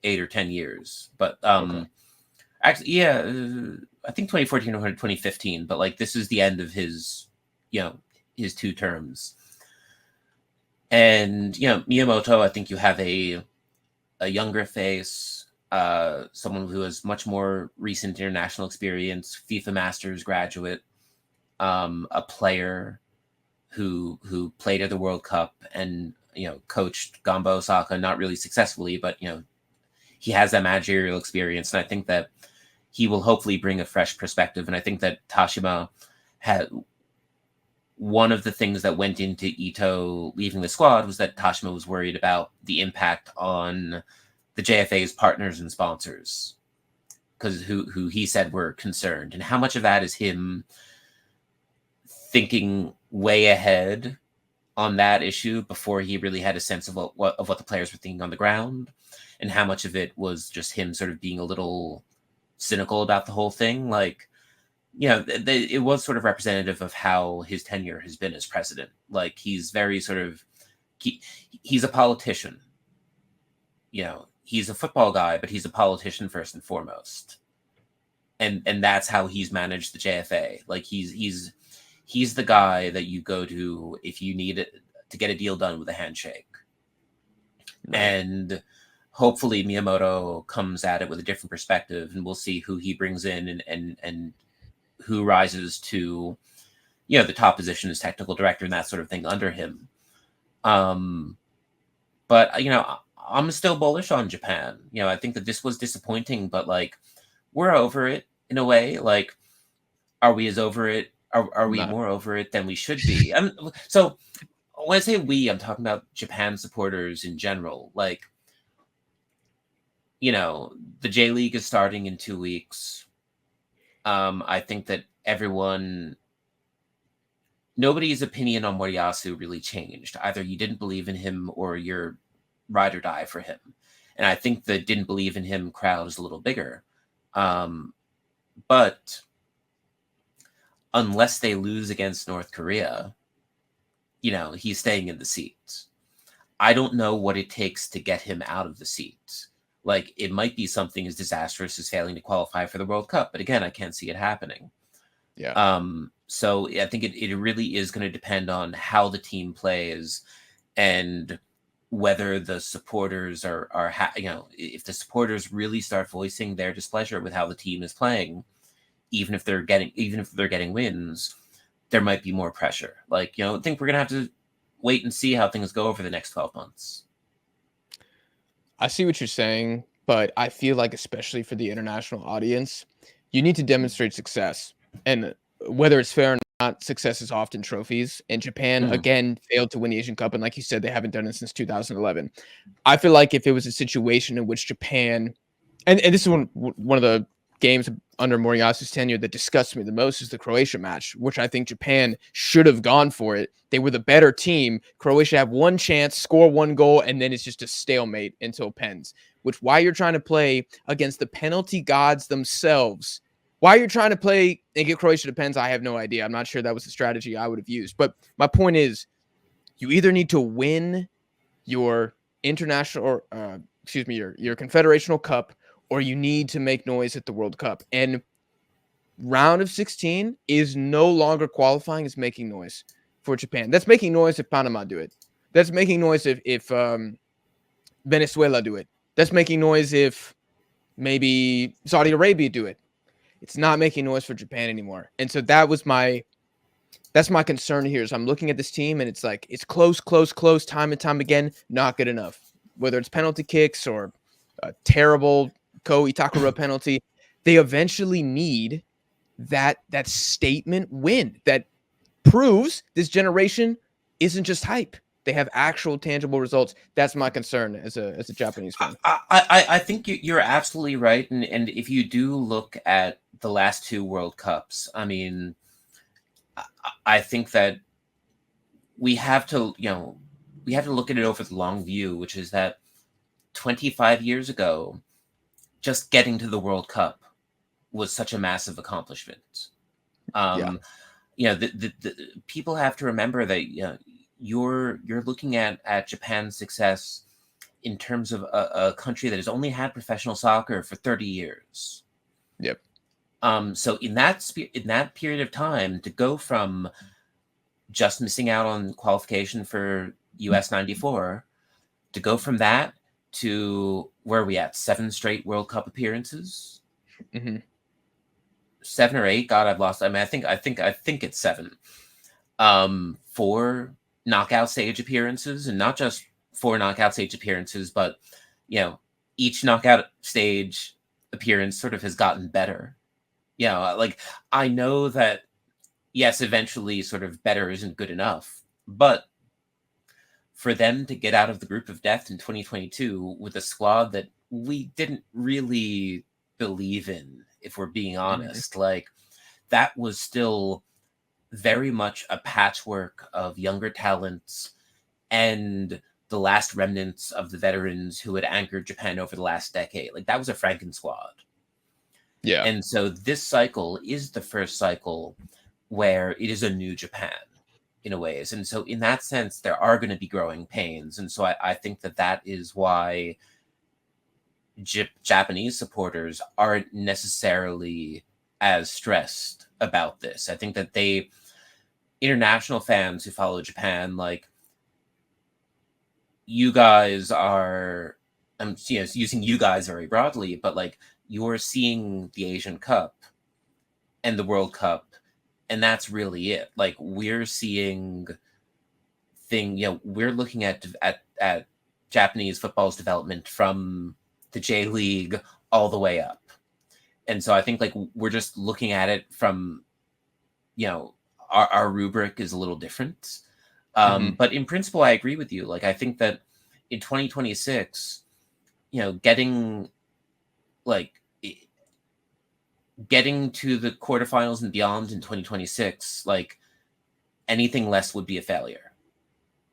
8 or 10 years. But Okay. actually, yeah, I think 2014 or 2015. But like, this is the end of his, his 2 terms. And Miyamoto, I think you have a younger face, someone who has much more recent international experience, FIFA Masters graduate, a player who played at the World Cup and coached Gamba Osaka, not really successfully, but he has that managerial experience, and I think that he will hopefully bring a fresh perspective. And I think that Tashima had one of the things that went into Ito leaving the squad was that Tashima was worried about the impact on the JFA's partners and sponsors, because who he said were concerned, and how much of that is him thinking way ahead on that issue before he really had a sense of what the players were thinking on the ground, and how much of it was just him sort of being a little cynical about the whole thing. Like, it was sort of representative of how his tenure has been as president. Like, he's very sort of he's a politician. He's a football guy, but he's a politician first and foremost. And that's how he's managed the JFA. Like, he's he's the guy that you go to if you need it to get a deal done with a handshake. Right. And hopefully Miyamoto comes at it with a different perspective, and we'll see who he brings in and who rises to, you know, the top position as technical director and that sort of thing under him. But you know, I'm still bullish on Japan. You know, I think that this was disappointing, but like we're over it in a way. Like, are we as over it? Are we No. more over it than we should be? So when I say we, I'm talking about Japan supporters in general. Like, you know, the J League is starting in 2 weeks. I think that nobody's opinion on Moriyasu really changed. Either you didn't believe in him or you're ride or die for him. And I think the didn't believe in him crowd is a little bigger. But unless they lose against North Korea, you know, he's staying in the seat. I don't know what it takes to get him out of the seat. Like, it might be something as disastrous as failing to qualify for the World Cup. But again, I can't see it happening. Yeah. So I think it really is going to depend on how the team plays and whether the supporters you know, if the supporters really start voicing their displeasure with how the team is playing, even if they're getting wins, there might be more pressure. Like, you know, I think we're going to have to wait and see how things go over the next 12 months. I see what you're saying, but I feel like, especially for the international audience, you need to demonstrate success. And whether it's fair or not, success is often trophies. And Japan, Mm. again, failed to win the Asian Cup. And like you said, they haven't done it since 2011. I feel like if it was a situation in which Japan, and this is one of the games under Moriyasu's tenure that disgusts me the most, is the Croatia match, which I think Japan should have gone for it. They were the better team. Croatia had one chance, score one goal, and then it's just a stalemate until pens. Which, why you're trying to play against the penalty gods themselves, why you're trying to play and get Croatia to pens, I have no idea. I'm not sure that was the strategy I would have used. But my point is, you either need to win your international or your confederational cup, or you need to make noise at the World Cup. And round of 16 is no longer qualifying as making noise for Japan. That's making noise if Panama do it. That's making noise if Venezuela do it. That's making noise if maybe Saudi Arabia do it. It's not making noise for Japan anymore. And so that's my concern here. Is I'm looking at this team and it's like it's close, time and time again, not good enough. Whether it's penalty kicks or a terrible Ko Itakura penalty, they eventually need that statement win that proves this generation isn't just hype. They have actual tangible results. That's my concern as a Japanese fan. I think you're absolutely right. And if you do look at the last 2 World Cups, I mean, I think that we have to look at it over the long view, which is that 25 years ago, just getting to the World Cup was such a massive accomplishment. Yeah. You know, the people have to remember that, you know, you're looking at Japan's success in terms of a country that has only had professional soccer for 30 years. Yep. So in that period of time, to go from just missing out on qualification for US 94, to go from that to where are we at? 7 straight World Cup appearances. Mm-hmm. 7 or 8. God, I've lost. I mean, I think it's 7. 4 knockout stage appearances, and not just 4 knockout stage appearances, but, you know, each knockout stage appearance sort of has gotten better. You know, like, I know that, yes, eventually sort of better isn't good enough, but for them to get out of the group of death in 2022 with a squad that we didn't really believe in, if we're being honest, like, that was still very much a patchwork of younger talents and the last remnants of the veterans who had anchored Japan over the last decade. Like, that was a Franken squad. Yeah. And so this cycle is the first cycle where it is a new Japan in a ways. And so in that sense, there are going to be growing pains. And so I think that is why Japanese supporters aren't necessarily as stressed about this. I think that they international fans who follow Japan, like, you guys are, I'm using you guys very broadly, but like, you're seeing the Asian Cup and the World Cup, and that's really it. Like, we're seeing we're looking at Japanese football's development from the J League all the way up. And so I think, like, we're just looking at it from, our rubric is a little different. But in principle, I agree with you. Like, I think that in 2026, getting to the quarterfinals and beyond in 2026, like, anything less would be a failure.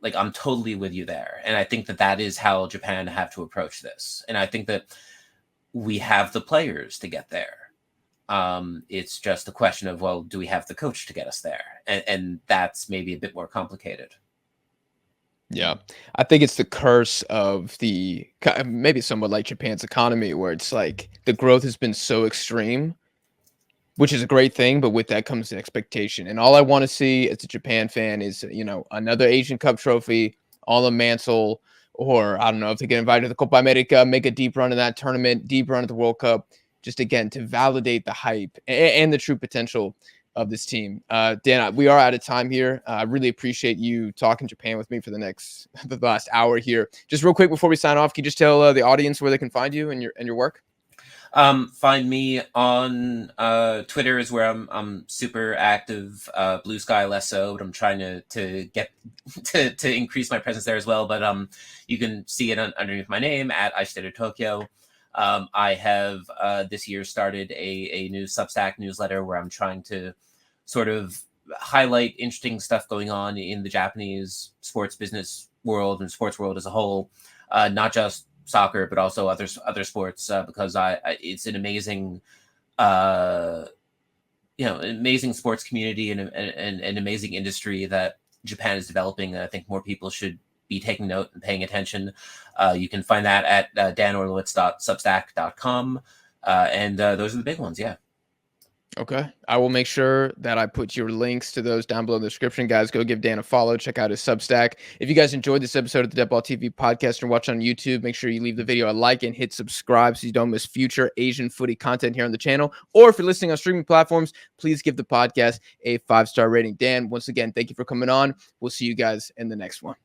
Like, I'm totally with you there. And I think that that is how Japan have to approach this. And I think that we have the players to get there. It's just a question of, well, do we have the coach to get us there? And that's maybe a bit more complicated. Yeah, I think it's the curse of maybe somewhat like Japan's economy, where it's like the growth has been so extreme, which is a great thing, but with that comes the expectation. And all I want to see as a Japan fan is, another Asian Cup trophy on the mantle, or I don't know if they get invited to the Copa America, make a deep run in that tournament, deep run at the World Cup, just again to validate the hype and the true potential of this team. Dan, we are out of time here. I really appreciate you talking Japan with me for the last hour here. Just real quick before we sign off, can you just tell the audience where they can find you and your work? Find me on Twitter is where I'm super active. Blue Sky less so, but I'm trying to get to increase my presence there as well. But you can see it underneath my name at Aishiteru Tokyo. I have this year started a new Substack newsletter where I'm trying to sort of highlight interesting stuff going on in the Japanese sports business world and sports world as a whole, not just soccer, but also other sports, because it's an amazing, amazing sports community and an amazing industry that Japan is developing. And I think more people should be taking note and paying attention. You can find that at danorlowitz.substack.com. And those are the big ones. Yeah. Okay. I will make sure that I put your links to those down below in the description. Guys, go give Dan a follow. Check out his Substack. If you guys enjoyed this episode of the Deadball TV podcast and watch on YouTube, make sure you leave the video a like and hit subscribe so you don't miss future Asian footy content here on the channel. Or if you're listening on streaming platforms, please give the podcast a 5-star rating. Dan, once again, thank you for coming on. We'll see you guys in the next one.